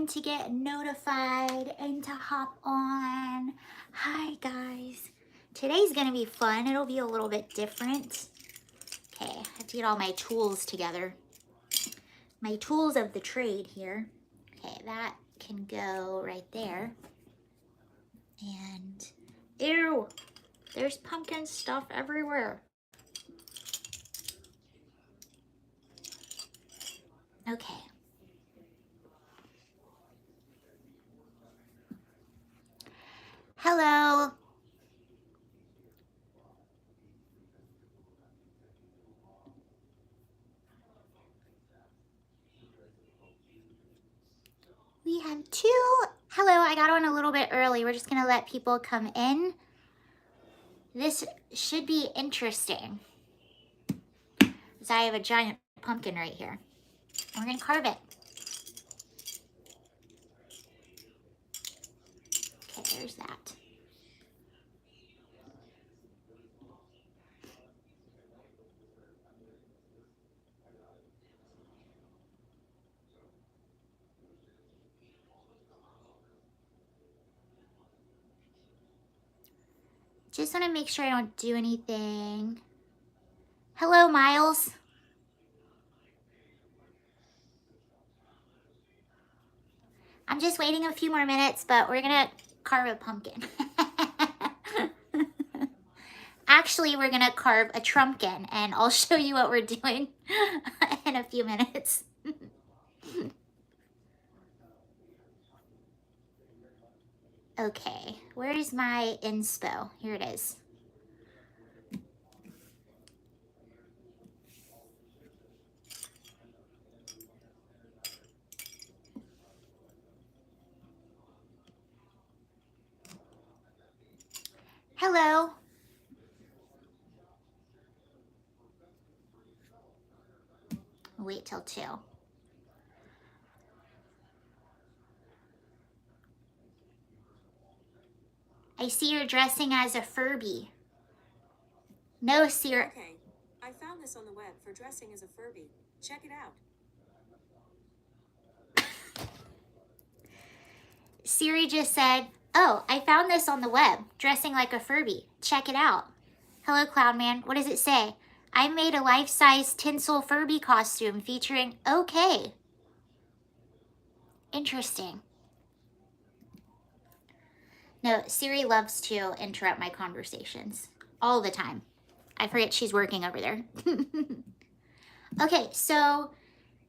time to get notified and to hop on. Hi guys. Today's gonna be fun. It'll be a little bit different. Okay, I have to get all my tools together. My tools of the trade here. Okay, that can go right there. And ew, there's pumpkin stuff everywhere. Okay. Hello. We have two. Hello, I got on a little bit early. We're just gonna let people come in. This should be interesting. Because I have a giant pumpkin right here. We're gonna carve it. Okay, there's that. Just want to make sure I don't do anything. Hello, Miles. I'm just waiting a few more minutes, but we're gonna carve a pumpkin. Actually, we're gonna carve a Trumpkin, and I'll show you what we're doing in a few minutes. Okay, where's my inspo? Here it is. Hello. Wait till 2. I see you're dressing as a Furby. No, Siri. Okay, I found this on the web for dressing as a Furby. Check it out. Siri just said, oh, I found this on the web, dressing like a Furby. Check it out. Hello, Cloudman. What does it say? I made a life-size tinsel Furby costume featuring, okay. Interesting. No, Siri loves to interrupt my conversations all the time. I forget she's working over there. Okay, so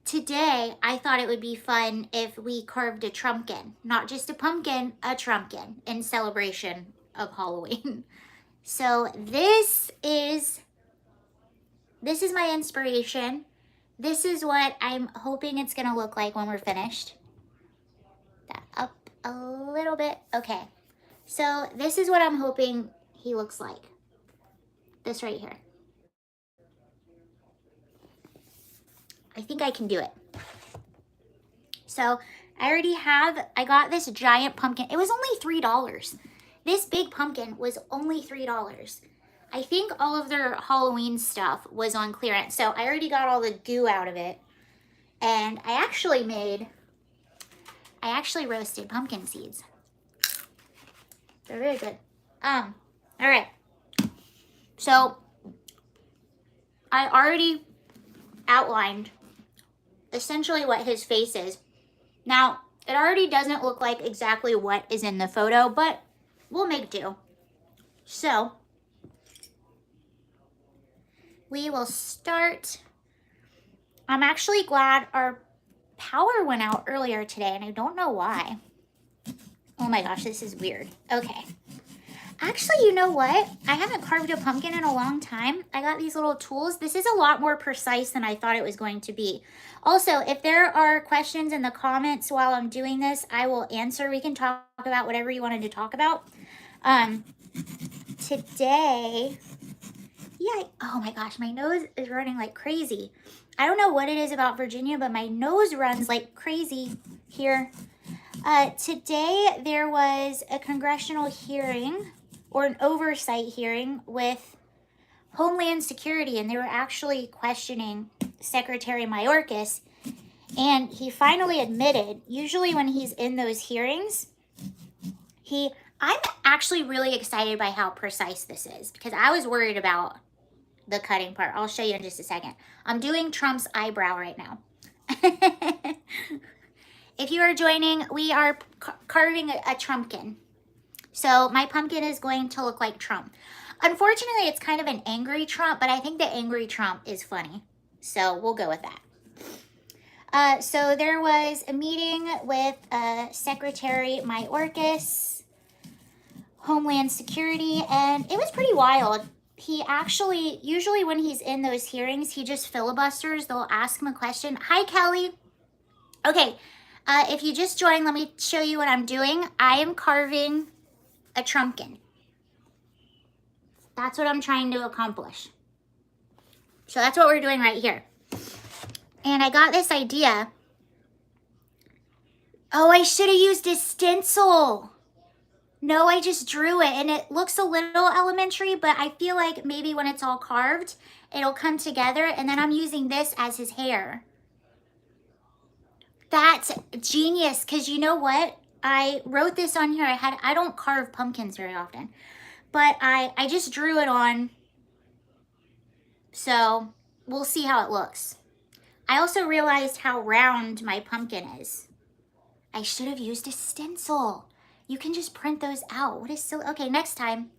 today I thought it would be fun if we carved a Trumpkin. Not just a pumpkin, a Trumpkin in celebration of Halloween. So this is my inspiration. This is what I'm hoping it's gonna look like when we're finished. That up a little bit. Okay. So this is what I'm hoping he looks like. This right here. I think I can do it. So I got this giant pumpkin. It was only $3. This big pumpkin was only $3. I think all of their Halloween stuff was on clearance. So I already got all the goo out of it. And I actually roasted pumpkin seeds. They're very good. All right. So I already outlined essentially what his face is. Now, it already doesn't look like exactly what is in the photo, but we'll make do. So we will start. I'm actually glad our power went out earlier today, and I don't know why. Oh my gosh, this is weird. Okay. Actually, you know what? I haven't carved a pumpkin in a long time. I got these little tools. This is a lot more precise than I thought it was going to be. Also, if there are questions in the comments while I'm doing this, I will answer. We can talk about whatever you wanted to talk about. Today, yeah, oh my gosh, my nose is running like crazy. I don't know what it is about Virginia, but my nose runs like crazy here. Today, there was a congressional hearing or an oversight hearing with Homeland Security, and they were actually questioning Secretary Mayorkas. And he finally admitted, usually when he's in those hearings, I'm actually really excited by how precise this is, because I was worried about the cutting part. I'll show you in just a second. I'm doing Trump's eyebrow right now. If you are joining, we are carving a Trumpkin. So my pumpkin is going to look like Trump. Unfortunately, it's kind of an angry Trump, but I think the angry Trump is funny. So we'll go with that. So there was a meeting with Secretary Mayorkas, Homeland Security, and it was pretty wild. He actually, usually when he's in those hearings, he just filibusters. They'll ask him a question. Hi, Kelly. Okay, if you just joined, let me show you what I'm doing. I am carving a Trumpkin. That's what I'm trying to accomplish. So that's what we're doing right here. And I got this idea. Oh, I should have used a stencil. No, I just drew it, and it looks a little elementary, but I feel like maybe when it's all carved, it'll come together, and then I'm using this as his hair. That's genius, because you know what? I wrote this on here. I don't carve pumpkins very often, but I just drew it on, so we'll see how it looks. I also realized how round my pumpkin is. I should have used a stencil. You can just print those out. What is so, okay, next time.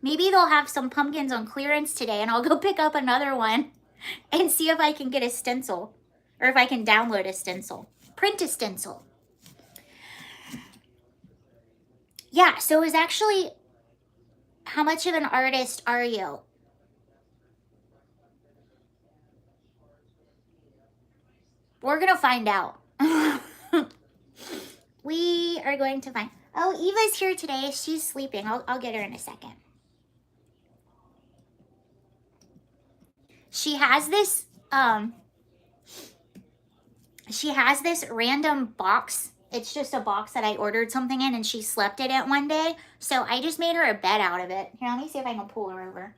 Maybe they'll have some pumpkins on clearance today, and I'll go pick up another one and see if I can get a stencil, or if I can download a stencil. Print a stencil. Yeah, so it was actually, how much of an artist are you? We're gonna find out. We are going to find, oh, Eva's here today. She's sleeping. I'll get her in a second. She has this random box. It's just a box that I ordered something in, and she slept in it one day. So I just made her a bed out of it. Here, let me see if I can pull her over.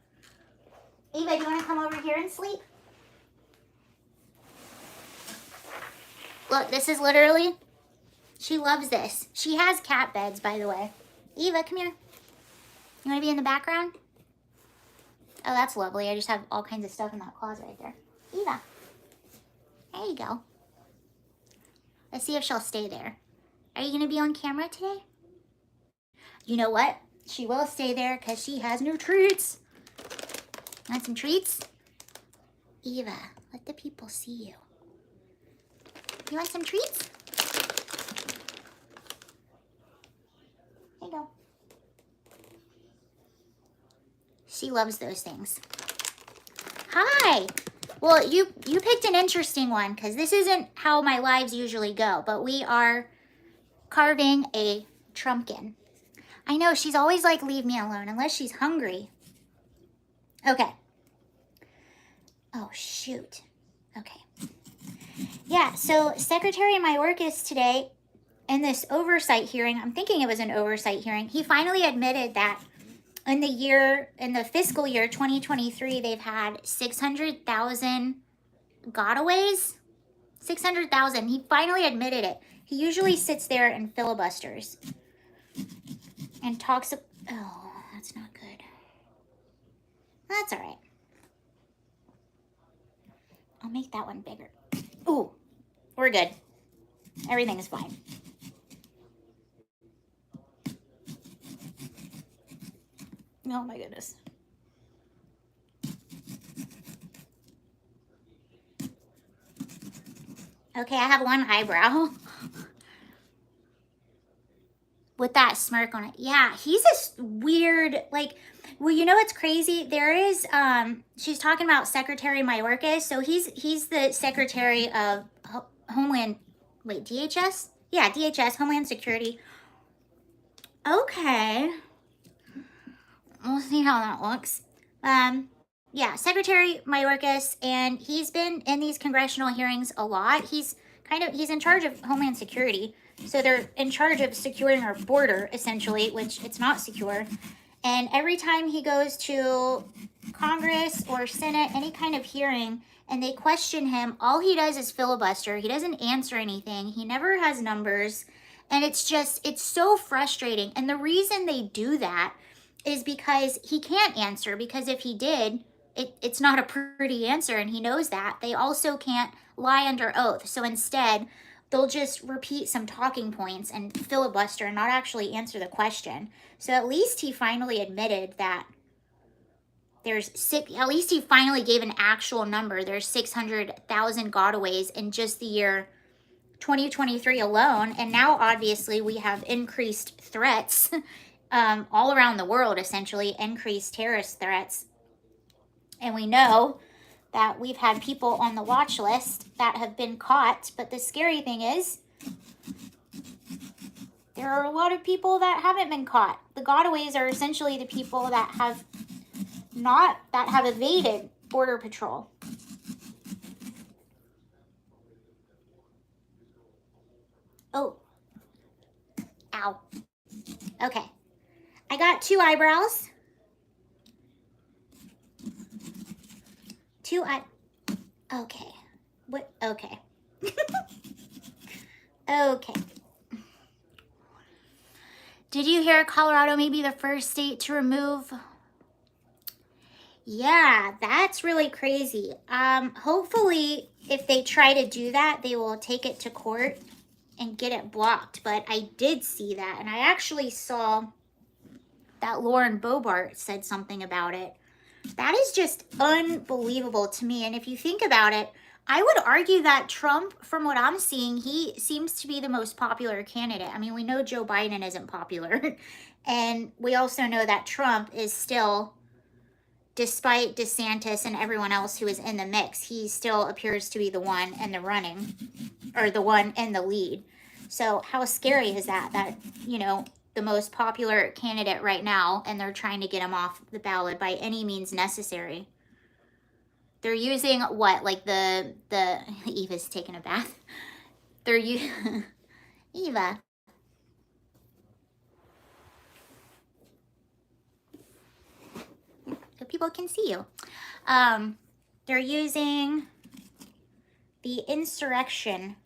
Eva, do you want to come over here and sleep? Look, this is literally, she loves this. She has cat beds, by the way. Eva, come here. You want to be in the background? Oh, that's lovely. I just have all kinds of stuff in that closet right there. Eva. There you go. Let's see if she'll stay there. Are you going to be on camera today? You know what? She will stay there because she has no treats. Want some treats? Eva, let the people see you. You want some treats? There you go. She loves those things. Hi. Well, you picked an interesting one, because this isn't how my lives usually go, but we are carving a Trumpkin. I know, she's always like, leave me alone, unless she's hungry. Okay. Oh, shoot. Okay. Yeah, so Secretary Mayorkas today, in this oversight hearing, I'm thinking it was an oversight hearing, he finally admitted that in the fiscal year 2023, they've had 600,000 gotaways. 600,000. He finally admitted it. He usually sits there and filibusters and talks. Oh, that's not good. That's all right. I'll make that one bigger. Ooh, we're good. Everything is fine. Oh my goodness. Okay, I have one eyebrow with that smirk on it. Yeah, he's a weird, like, well, you know what's crazy? There is, she's talking about Secretary Mayorkas. So he's the Secretary of Homeland, wait, DHS? Yeah, DHS, Homeland Security. Okay. We'll see how that looks. Yeah, Secretary Mayorkas, and he's been in these congressional hearings a lot. He's in charge of Homeland Security. So they're in charge of securing our border, essentially, which it's not secure. And every time he goes to Congress or Senate, any kind of hearing, and they question him. All he does is filibuster. He doesn't answer anything. He never has numbers. And it's so frustrating. And the reason they do that is because he can't answer, because if he did, it's not a pretty answer, and he knows that. They also can't lie under oath. So instead, they'll just repeat some talking points and filibuster and not actually answer the question. So at least he finally admitted that at least he finally gave an actual number. There's 600,000 gotaways in just the year 2023 alone. And now, obviously, we have increased threats all around the world, essentially, increased terrorist threats. And we know that we've had people on the watch list that have been caught. But the scary thing is, there are a lot of people that haven't been caught. The gotaways are essentially the people that have evaded Border Patrol. Oh. Ow. Okay. I got 2 eyebrows. Okay. What? Okay. Okay. Did you hear Colorado may be the first state to remove? Yeah, that's really crazy. Hopefully, if they try to do that, they will take it to court and get it blocked. But I did see that, and I actually saw that Lauren Boebert said something about it. That is just unbelievable to me. And if you think about it, I would argue that Trump, from what I'm seeing, he seems to be the most popular candidate. I mean, we know Joe Biden isn't popular. And we also know that Trump is still, despite DeSantis and everyone else who is in the mix, he still appears to be the one in the running, or the one in the lead. So how scary is that? That, you know, the most popular candidate right now, and they're trying to get him off the ballot by any means necessary. They're using what? Like the Eva's taking a bath. They're Eva. So people can see you. They're using the insurrection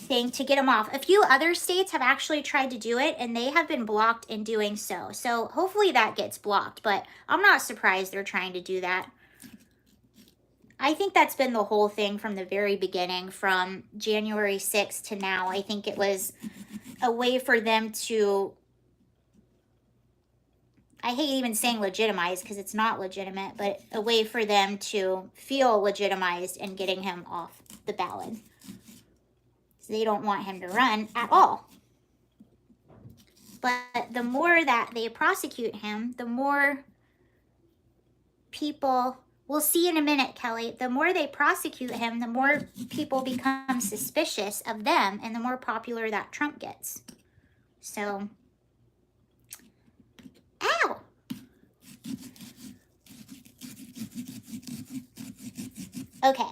thing to get them off. A few other states have actually tried to do it, and they have been blocked in doing so. So hopefully that gets blocked, but I'm not surprised they're trying to do that. I think that's been the whole thing from the very beginning, from January 6th to now. I think it was a way for them to, I hate even saying legitimized because it's not legitimate, but a way for them to feel legitimized in getting him off the ballot. So they don't want him to run at all. But the more that they prosecute him, the more people, we'll see in a minute, Kelly, the more they prosecute him, the more people become suspicious of them, and the more popular that Trump gets. So, ow! Okay.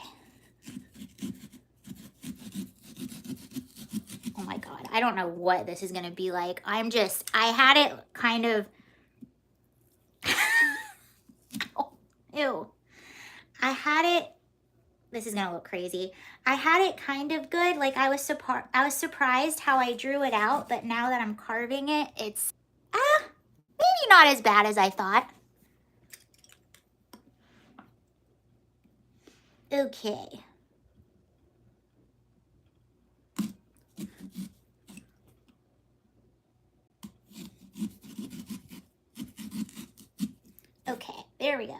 Oh my God, I don't know what this is going to be like. I had it kind of, ew. I had it, this is going to look crazy. I had it kind of good. Like I was surprised how I drew it out, but now that I'm carving it, it's, maybe not as bad as I thought. Okay. Okay, there we go.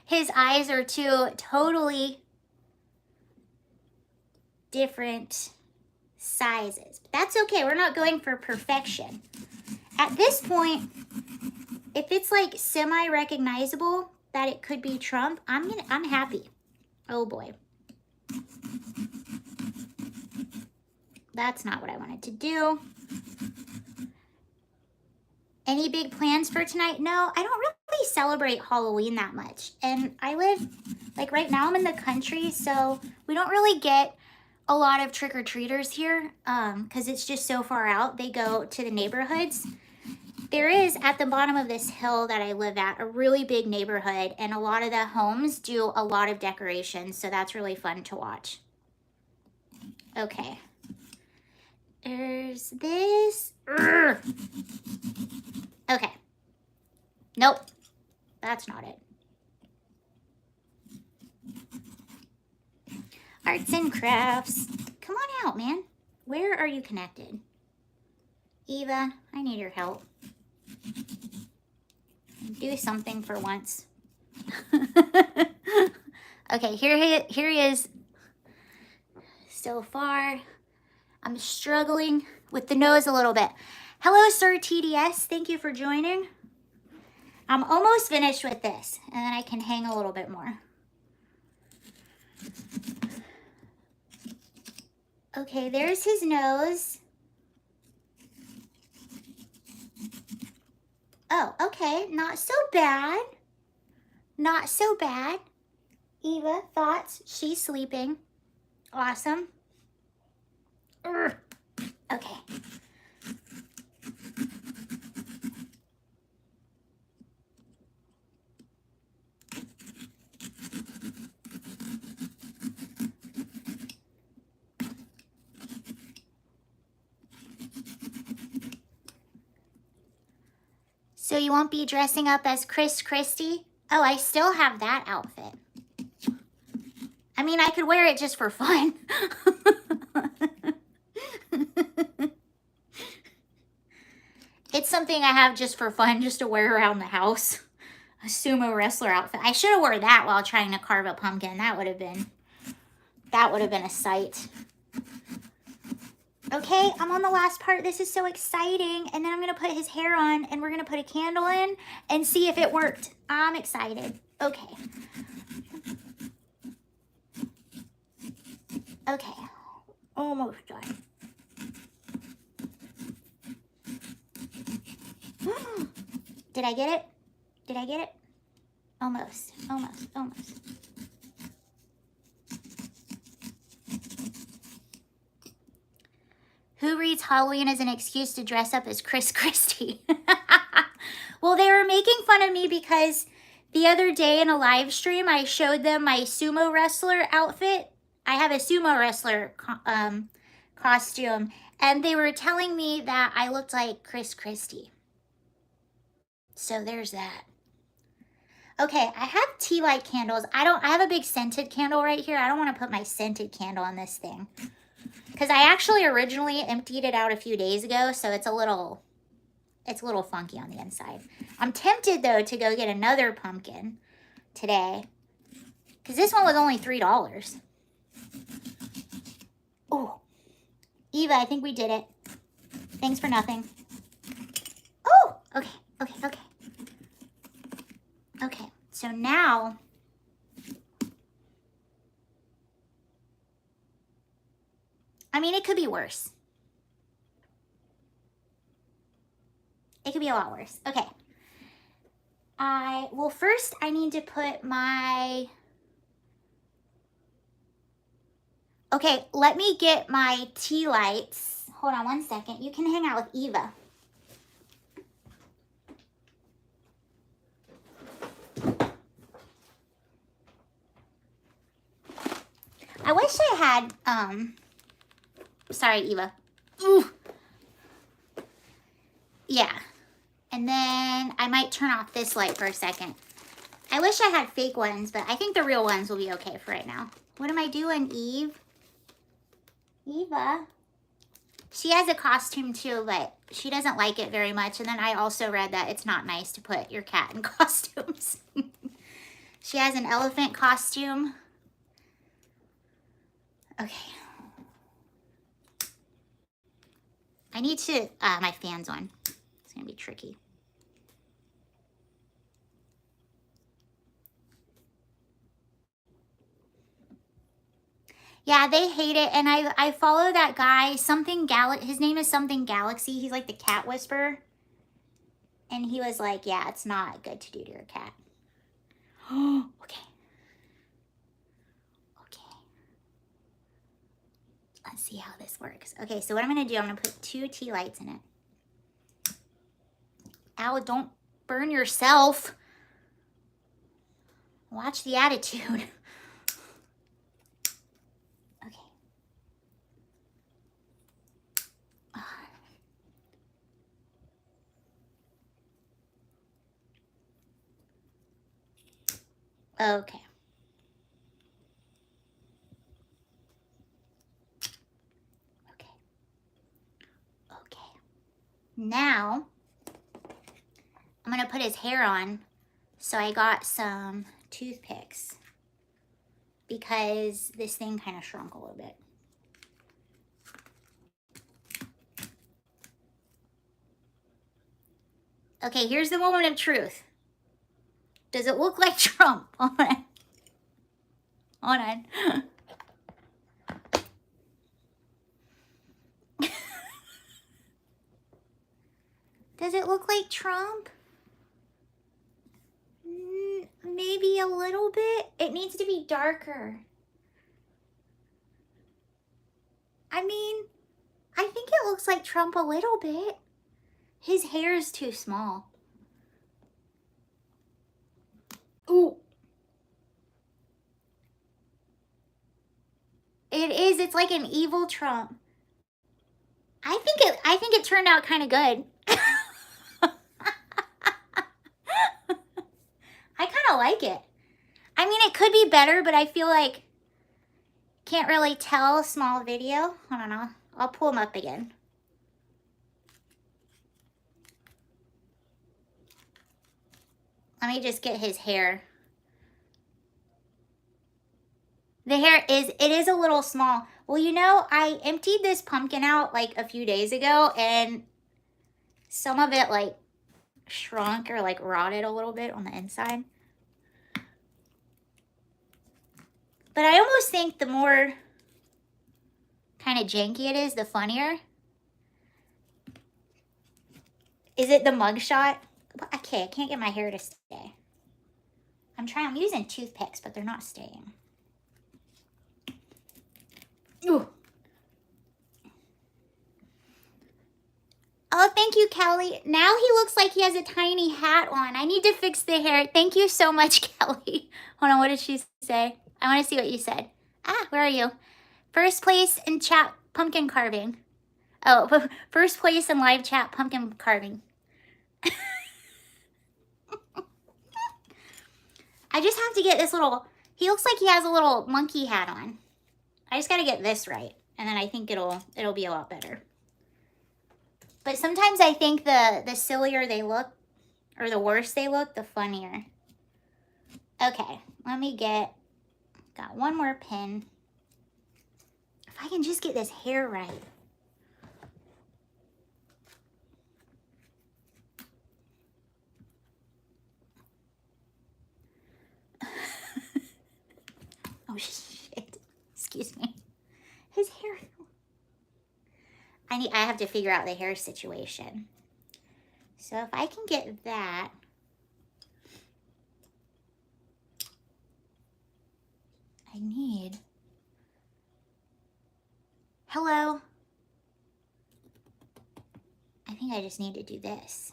His eyes are 2 totally different sizes. But that's okay. We're not going for perfection. At this point, if it's like semi-recognizable that it could be Trump, I'm happy. Oh boy. That's not what I wanted to do. Any big plans for tonight? No, I don't really celebrate Halloween that much. And I live, like right now I'm in the country, so we don't really get a lot of trick-or-treaters here because it's just so far out. They go to the neighborhoods. There is, at the bottom of this hill that I live at, a really big neighborhood, and a lot of the homes do a lot of decorations, so that's really fun to watch. Okay. There's this. Urgh. Okay. Nope. That's not it. Arts and crafts. Come on out, man. Where are you connected? Eva, I need your help. Do something for once. Okay, here he is. So far, I'm struggling with the nose a little bit. Hello, Sir TDS. Thank you for joining. I'm almost finished with this, and then I can hang a little bit more. Okay, there's his nose. Oh, okay, not so bad. Not so bad. Eva, thoughts? She's sleeping. Awesome. Urgh. Okay. So you won't be dressing up as Chris Christie? Oh, I still have that outfit. I mean, I could wear it just for fun. It's something I have just for fun, just to wear around the house. A sumo wrestler outfit. I should have worn that while trying to carve a pumpkin. That would have been a sight. Okay, I'm on the last part. This is so exciting. And then I'm going to put his hair on, and we're going to put a candle in and see if it worked. I'm excited. Okay. Okay. Almost done. Did I get it? Did I get it? Almost. Almost. Almost. Who reads Halloween as an excuse to dress up as Chris Christie? Well, they were making fun of me because the other day in a live stream, I showed them my sumo wrestler outfit. I have a sumo wrestler costume, and they were telling me that I looked like Chris Christie. So there's that. Okay, I have tea light candles. I have a big scented candle right here. I don't want to put my scented candle on this thing, because I actually originally emptied it out a few days ago, so it's a little funky on the inside. I'm tempted, though, to go get another pumpkin today, because this one was only $3. Oh, Eva, I think we did it. Thanks for nothing. Oh, okay, okay, okay. Okay, so now... I mean, it could be worse. It could be a lot worse. Okay. Well, first I need to put my... Okay, let me get my tea lights. Hold on one second. You can hang out with Eva. I wish I had, sorry, Eva. Ooh. Yeah. And then I might turn off this light for a second. I wish I had fake ones, but I think the real ones will be okay for right now. What am I doing, Eve? Eva. She has a costume too, but she doesn't like it very much. And then I also read that it's not nice to put your cat in costumes. She has an elephant costume. Okay. I need to, my fan's on. It's gonna be tricky. Yeah, they hate it, and I follow that guy, his name is something Galaxy. He's like the cat whisperer. And he was like, yeah, it's not good to do to your cat. Oh, okay. Okay. Let's see how this works. Okay, so what I'm gonna do, I'm gonna put 2 tea lights in it. Ow, don't burn yourself. Watch the attitude. Okay. Okay. Okay. Now, I'm gonna put his hair on. So I got some toothpicks because this thing kind of shrunk a little bit. Okay, here's the moment of truth. Does it look like Trump? Hold on. Hold on. Does it look like Trump? Maybe a little bit. It needs to be darker. I mean, I think it looks like Trump a little bit. His hair is too small. Ooh. It is. It's like an evil Trump. I think it turned out kind of good. I kind of like it. I mean, it could be better, but I feel like can't really tell a small video. I don't know. I'll pull him up again. Let me just get his hair. The hair is a little small. Well, you know, I emptied this pumpkin out like a few days ago and some of it like shrunk or like rotted a little bit on the inside. But I almost think the more kind of janky it is, the funnier. Is it the mugshot? Okay, I can't get my hair to stay. I'm using toothpicks, but they're not staying. Ooh. Oh, thank you, Kelly. Now he looks like he has a tiny hat on. I need to fix the hair. Thank you so much, Kelly. Hold on, what did she say? I want to see what you said. Ah, where are you? First place in chat pumpkin carving. Oh, first place in live chat pumpkin carving. I just have to get this little, he looks like he has a little monkey hat on. I just got to get this right. And then I think it'll be a lot better. But sometimes I think the sillier they look, or the worse they look, the funnier. Okay, let me got one more pin. If I can just get this hair right. Oh shit, excuse me. His hair. I have to figure out the hair situation. So if I can get that. I need. Hello. I think I just need to do this.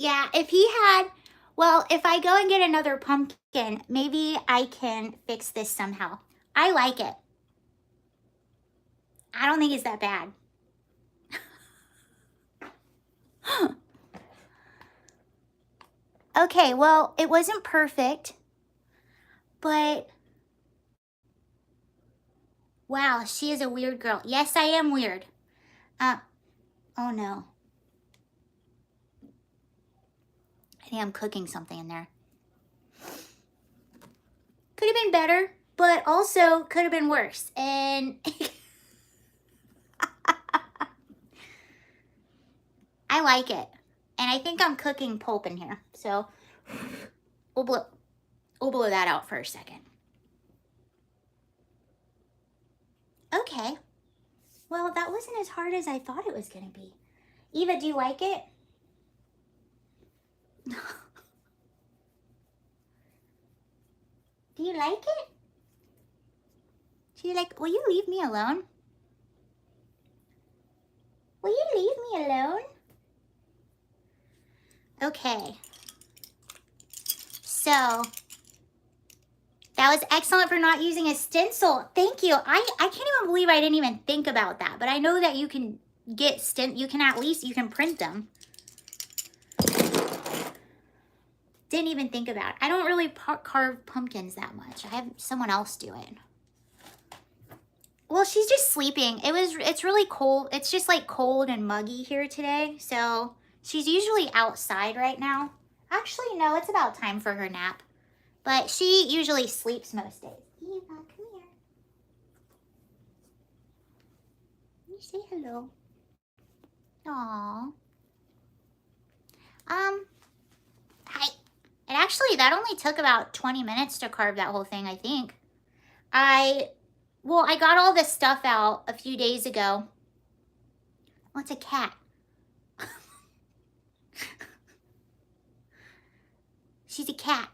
Yeah, if he had, well, if I go and get another pumpkin, maybe I can fix this somehow. I like it. I don't think it's that bad. Okay, well, it wasn't perfect, but wow, she is a weird girl. Yes, I am weird. Oh no. I think I'm cooking something in there. Could have been better, but also could have been worse. And I like it. And I think I'm cooking pulp in here. So we'll blow that out for a second. Okay. Well, that wasn't as hard as I thought it was going to be. Eva, do you like it? Do you like it? She's like, will you leave me alone? Will you leave me alone? Okay. So, that was excellent for not using a stencil. Thank you. I can't even believe I didn't even think about that. But I know that you can get you can print them. Didn't even think about it. I don't really carve pumpkins that much. I have someone else do it. Well, she's just sleeping. It's really cold. It's just like cold and muggy here today. So she's usually outside right now. Actually, no, it's about time for her nap. But she usually sleeps most days. Eva, come here. Can you say hello? Aww. Hi. And actually, that only took about 20 minutes to carve that whole thing, I think. Well, I got all this stuff out a few days ago. Oh, it's a cat. She's a cat.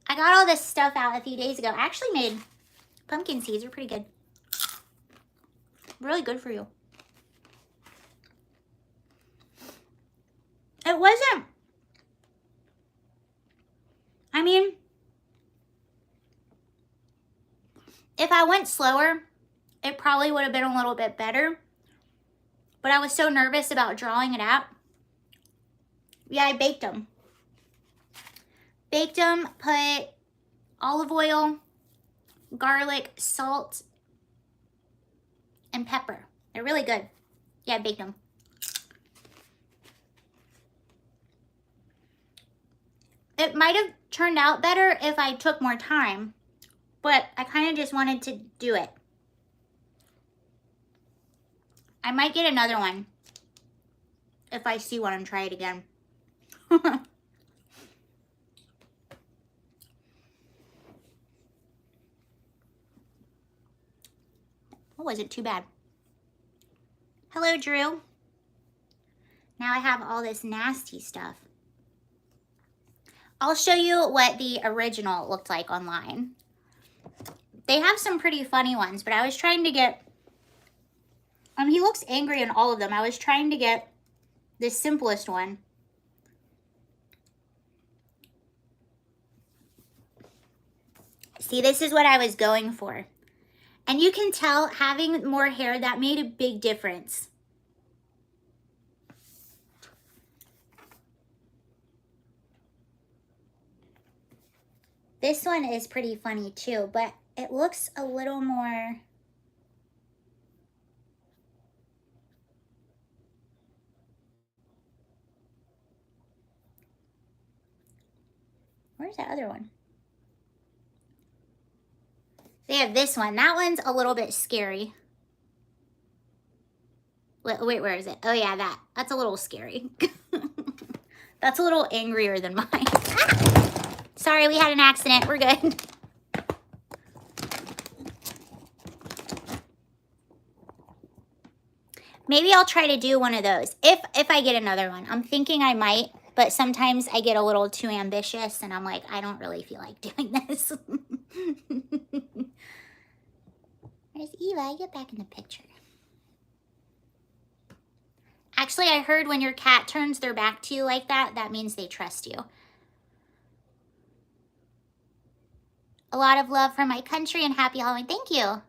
I got all this stuff out a few days ago. I actually made pumpkin seeds. They're pretty good. Really good for you. It wasn't. I mean, if I went slower, it probably would have been a little bit better. But I was so nervous about drawing it out. Yeah, I baked them. Baked them, put olive oil, garlic, salt, and pepper. They're really good. Yeah, I baked them. It might have turned out better if I took more time, but I kind of just wanted to do it. I might get another one if I see one and try it again. That wasn't too bad. Hello, Drew. Now I have all this nasty stuff. I'll show you what the original looked like online. They have some pretty funny ones, but I was trying to get, he looks angry in all of them. I was trying to get the simplest one. See, this is what I was going for. And you can tell having more hair, that made a big difference. This one is pretty funny too, but it looks a little more... Where's that other one? They have this one. That one's a little bit scary. Wait, where is it? Oh yeah, that's a little scary. That's a little angrier than mine. Sorry, we had an accident. We're good. Maybe I'll try to do one of those if I get another one. I'm thinking I might, but sometimes I get a little too ambitious and I'm like, I don't really feel like doing this. Where's Eva? Get back in the picture. Actually, I heard when your cat turns their back to you like that, that means they trust you. A lot of love from my country and happy Halloween. Thank you.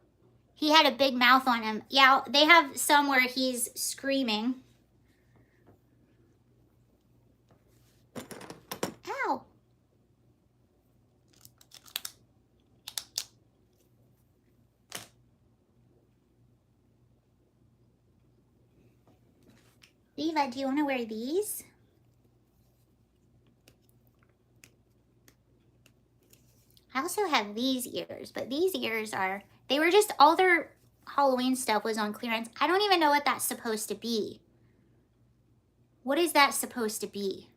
He had a big mouth on him. Yeah, they have some where he's screaming. Ow. Eva, do you want to wear these? I also have these ears, but these ears are, they were just all their Halloween stuff was on clearance. I don't even know what that's supposed to be. What is that supposed to be?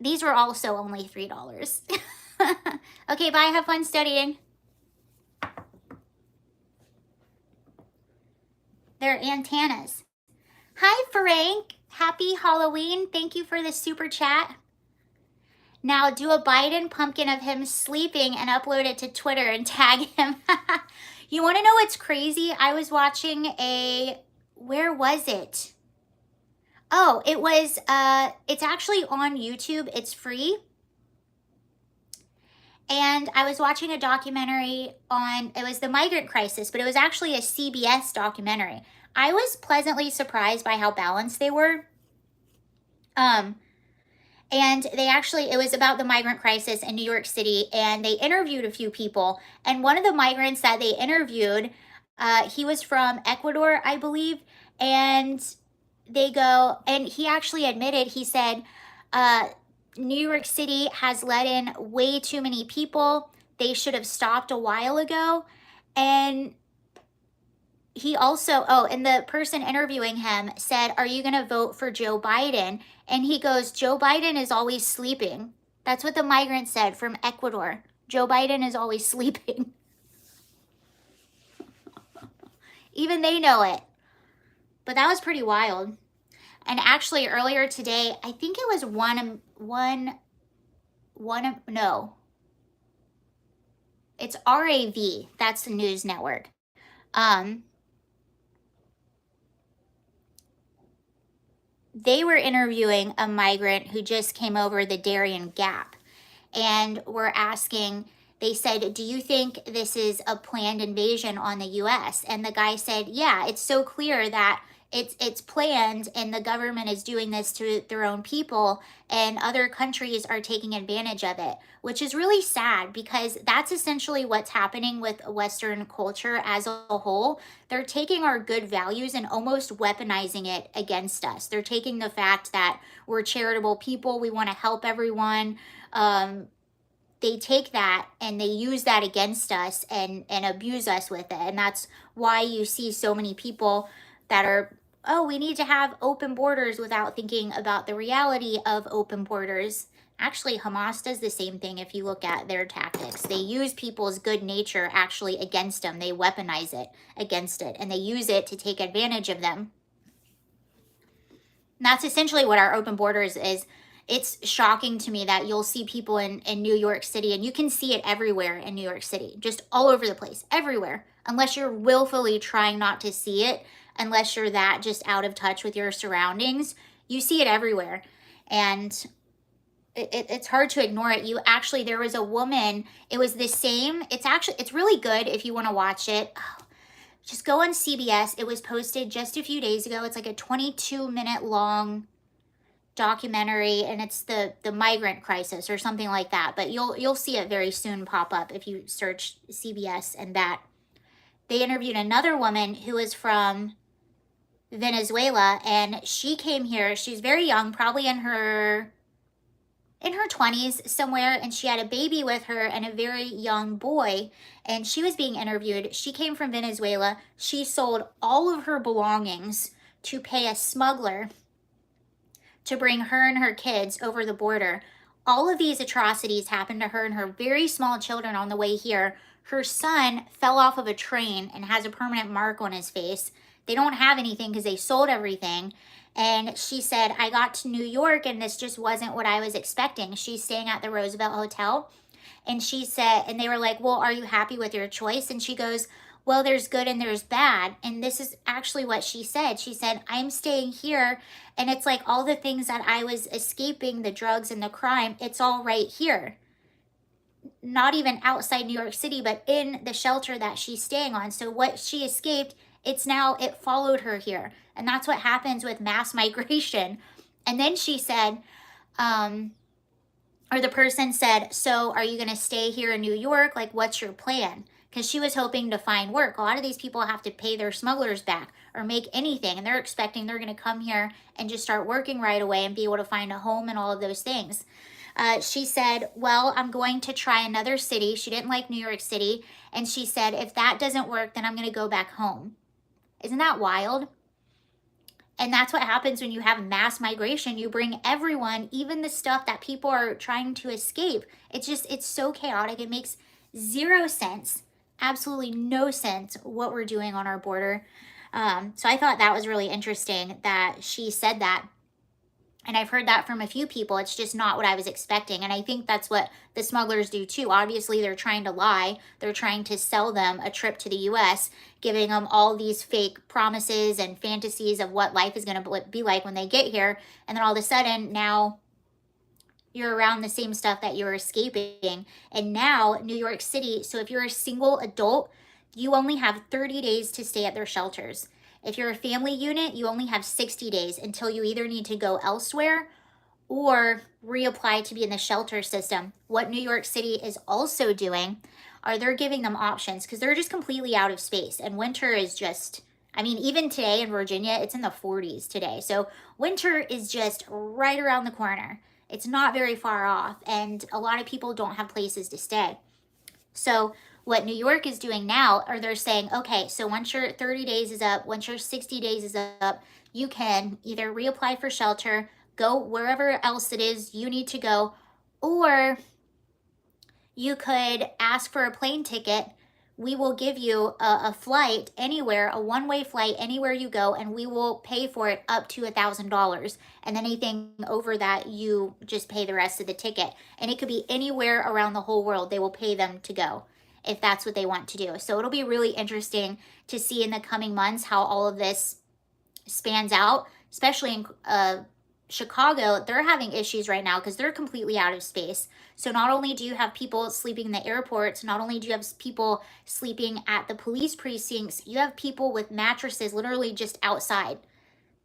These were also only $3. Okay, bye. Have fun studying. They're antennas. Hi, Frank. Happy Halloween. Thank you for the super chat. Now do a Biden pumpkin of him sleeping and upload it to Twitter and tag him. You want to know what's crazy? I was watching where was it? Oh, it was, it's actually on YouTube. It's free. And I was watching a documentary it was the migrant crisis, but it was actually a CBS documentary. I was pleasantly surprised by how balanced they were. And it was about the migrant crisis in New York City, and they interviewed a few people. And one of the migrants that they interviewed, he was from Ecuador, I believe. And he actually admitted, he said, New York City has let in way too many people. They should have stopped a while ago. And he also, and the person interviewing him said, are you going to vote for Joe Biden? And he goes, Joe Biden is always sleeping. That's what the migrant said from Ecuador. Joe Biden is always sleeping. Even they know it. But that was pretty wild. And actually earlier today, I think it was it's RAV. That's the news network. They were interviewing a migrant who just came over the Darien Gap, and were asking, they said, do you think this is a planned invasion on the US? And the guy said, yeah, it's so clear that it's planned, and the government is doing this to their own people, and other countries are taking advantage of it, which is really sad, because that's essentially what's happening with Western culture as a whole. They're taking our good values and almost weaponizing it against us. They're taking the fact that we're charitable people, we want to help everyone. They take that and they use that against us and abuse us with it. And that's why you see so many people that are, we need to have open borders, without thinking about the reality of open borders. Actually, Hamas does the same thing if you look at their tactics. They use people's good nature actually against them. They weaponize it against it, and they use it to take advantage of them. And that's essentially what our open borders is. It's shocking to me that you'll see people in New York City, and you can see it everywhere in New York City, just all over the place, everywhere, unless you're willfully trying not to see it, unless you're that just out of touch with your surroundings. You see it everywhere, and it's hard to ignore it. There was a woman, it was the same, it's really good if you want to watch it. Just go on CBS. It was posted just a few days ago. It's like a 22-minute long documentary, and it's the migrant crisis or something like that. But you'll see it very soon pop up if you search CBS. And that they interviewed another woman who is from Venezuela, and she came here. She's very young, probably in her 20s somewhere, and she had a baby with her and a very young boy, and she was being interviewed. She came from Venezuela. She sold all of her belongings to pay a smuggler to bring her and her kids over the border. All of these atrocities happened to her and her very small children on the way here. Her son fell off of a train and has a permanent mark on his face. They don't have anything because they sold everything. And she said, I got to New York and this just wasn't what I was expecting. She's staying at the Roosevelt Hotel. And she said, and they were like, well, are you happy with your choice? And she goes, well, there's good and there's bad. And this is actually what she said. She said, I'm staying here, and it's like all the things that I was escaping, the drugs and the crime, it's all right here. Not even outside New York City, but in the shelter that she's staying on. So what she escaped, it followed her here. And that's what happens with mass migration. And then she said, or the person said, so are you going to stay here in New York? Like, what's your plan? Because she was hoping to find work. A lot of these people have to pay their smugglers back or make anything, and they're expecting they're going to come here and just start working right away and be able to find a home and all of those things. She said, well, I'm going to try another city. She didn't like New York City. And she said, if that doesn't work, then I'm going to go back home. Isn't that wild? And that's what happens when you have mass migration. You bring everyone, even the stuff that people are trying to escape. It's so chaotic. It makes zero sense, absolutely no sense what we're doing on our border. So I thought that was really interesting that she said that. And I've heard that from a few people. It's just not what I was expecting. And I think that's what the smugglers do too. Obviously, they're trying to lie. They're trying to sell them a trip to the US, giving them all these fake promises and fantasies of what life is going to be like when they get here. And then all of a sudden, now you're around the same stuff that you're escaping. And now, New York City, so if you're a single adult, you only have 30 days to stay at their shelters. If you're a family unit, you only have 60 days until you either need to go elsewhere or reapply to be in the shelter system. What New York City is also doing are they're giving them options because they're just completely out of space. And winter is just, I mean, even today in Virginia, it's in the 40s today. So winter is just right around the corner. It's not very far off, and a lot of people don't have places to stay. So what New York is doing now, are they're saying, okay, so once your 30 days is up, once your 60 days is up, you can either reapply for shelter, go wherever else it is you need to go, or you could ask for a plane ticket. We will give you a flight anywhere, a one-way flight anywhere you go, and we will pay for it up to $1,000. And then anything over that, you just pay the rest of the ticket. And it could be anywhere around the whole world. They will pay them to go if that's what they want to do. So it'll be really interesting to see in the coming months how all of this spans out, especially in Chicago. They're having issues right now because they're completely out of space. So not only do you have people sleeping in the airports, not only do you have people sleeping at the police precincts, you have people with mattresses literally just outside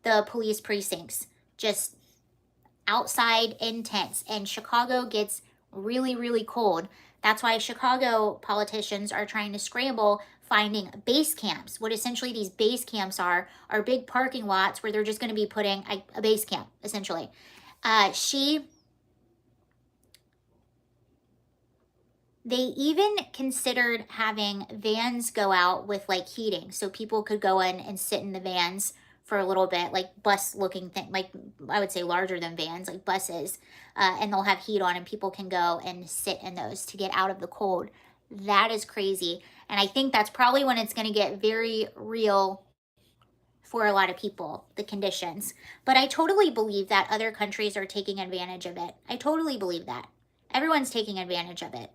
the police precincts, just outside in tents. And Chicago gets really, really cold. That's why Chicago politicians are trying to scramble finding base camps. What essentially these base camps are big parking lots where they're just going to be putting a base camp, essentially. They even considered having vans go out with like heating, so people could go in and sit in the vans for a little bit, like bus looking thing, like I would say larger than vans, like buses, and they'll have heat on and people can go and sit in those to get out of the cold. That is crazy. And I think that's probably when it's going to get very real for a lot of people, the conditions. But I totally believe that other countries are taking advantage of it. I totally believe that. Everyone's taking advantage of it.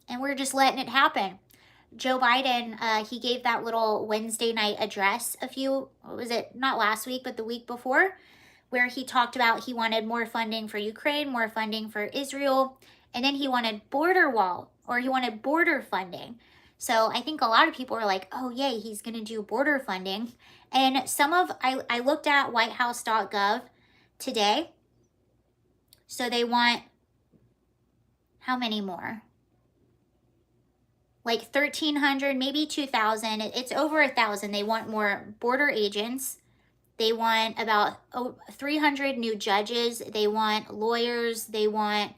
And we're just letting it happen. Joe Biden, he gave that little Wednesday night address not last week, but the week before, where he talked about he wanted more funding for Ukraine, more funding for Israel, and then he wanted he wanted border funding. So I think a lot of people are like, oh yay, he's going to do border funding. And I looked at whitehouse.gov today. So they want, how many more? Like 1,300, maybe 2,000. It's over 1,000. They want more border agents. They want about 300 new judges. They want lawyers. They want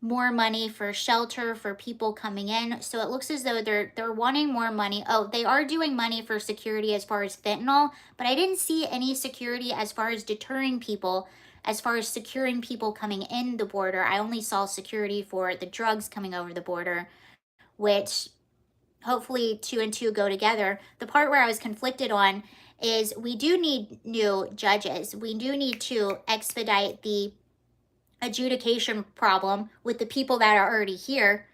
more money for shelter for people coming in. So it looks as though they're wanting more money. Oh, they are doing money for security as far as fentanyl, but I didn't see any security as far as deterring people, as far as securing people coming in the border. I only saw security for the drugs coming over the border, which hopefully 2 and 2 go together. The part where I was conflicted on is we do need new judges. We do need to expedite the adjudication problem with the people that are already here.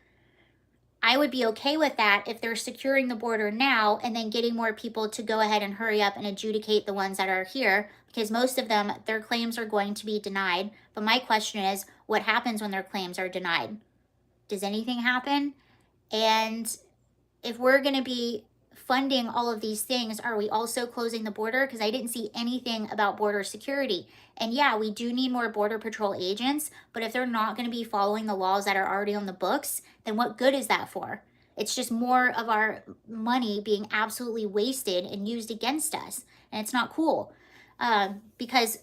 I would be okay with that if they're securing the border now and then getting more people to go ahead and hurry up and adjudicate the ones that are here, because most of them, their claims are going to be denied. But my question is, what happens when their claims are denied? Does anything happen? And if we're going to be funding all of these things, are we also closing the border? Because I didn't see anything about border security. And yeah, we do need more Border Patrol agents, but if they're not going to be following the laws that are already on the books, then what good is that for? It's just more of our money being absolutely wasted and used against us. And it's not cool. Because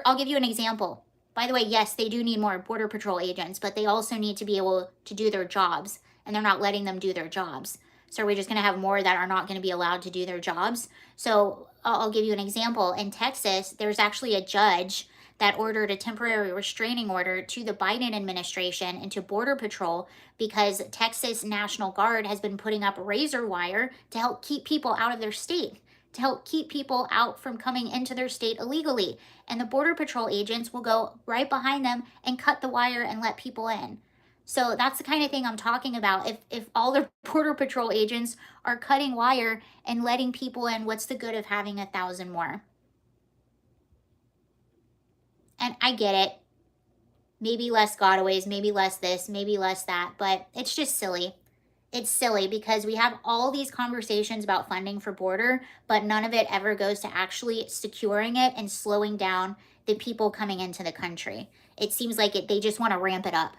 I'll give you an example. By the way, yes, they do need more Border Patrol agents, but they also need to be able to do their jobs, and they're not letting them do their jobs. So are we just going to have more that are not going to be allowed to do their jobs? So I'll give you an example. In Texas, there's actually a judge that ordered a temporary restraining order to the Biden administration and to Border Patrol because Texas National Guard has been putting up razor wire to help keep people out of their state, to help keep people out from coming into their state illegally. And the Border Patrol agents will go right behind them and cut the wire and let people in. So that's the kind of thing I'm talking about. If all the Border Patrol agents are cutting wire and letting people in, what's the good of having 1,000 more? And I get it. Maybe less gotaways, maybe less this, maybe less that, but it's just silly. It's silly because we have all these conversations about funding for border, but none of it ever goes to actually securing it and slowing down the people coming into the country. It seems like they just want to ramp it up.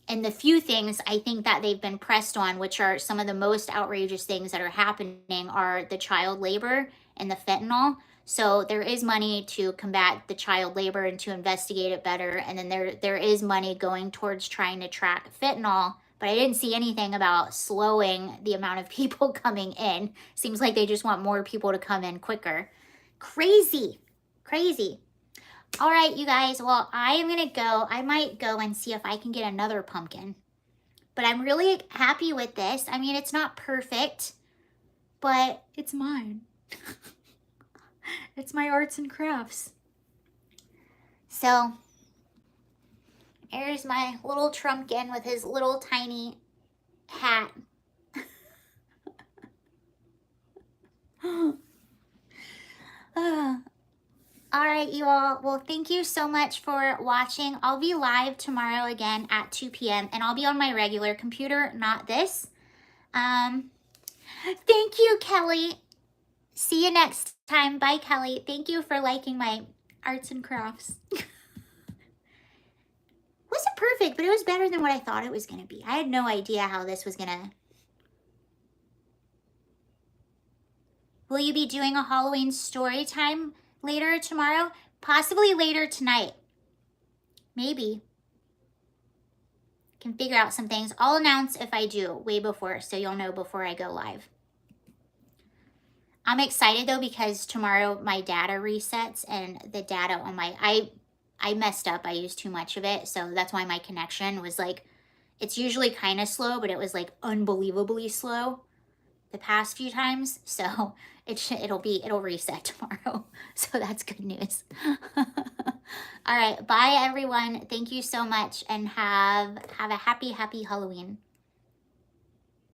And the few things I think that they've been pressed on, which are some of the most outrageous things that are happening, are the child labor and the fentanyl. So there is money to combat the child labor and to investigate it better. And then there is money going towards trying to track fentanyl. But I didn't see anything about slowing the amount of people coming in. Seems like they just want more people to come in quicker. Crazy, crazy. All right, you guys, well, I am going to go. I might go and see if I can get another pumpkin. But I'm really happy with this. I mean, it's not perfect, but it's mine. It's my arts and crafts. So, there's my little Trumpkin with his little tiny hat. All right, you all. Well, thank you so much for watching. I'll be live tomorrow again at 2 p.m. and I'll be on my regular computer, not this. Thank you, Kelly. See you next time. Bye, Kelly. Thank you for liking my arts and crafts. Wasn't perfect, but it was better than what I thought it was going to be. I had no idea how this was going to... Will you be doing a Halloween story time later tomorrow? Possibly later tonight. Maybe. Can figure out some things. I'll announce if I do way before, so you'll know before I go live. I'm excited though because tomorrow my data resets and the data on my... I messed up. I used too much of it, so that's why my connection was like... It's usually kind of slow, but it was like unbelievably slow the past few times, so it'll reset tomorrow. So that's good news. All right, bye everyone. Thank you so much and have a happy Halloween.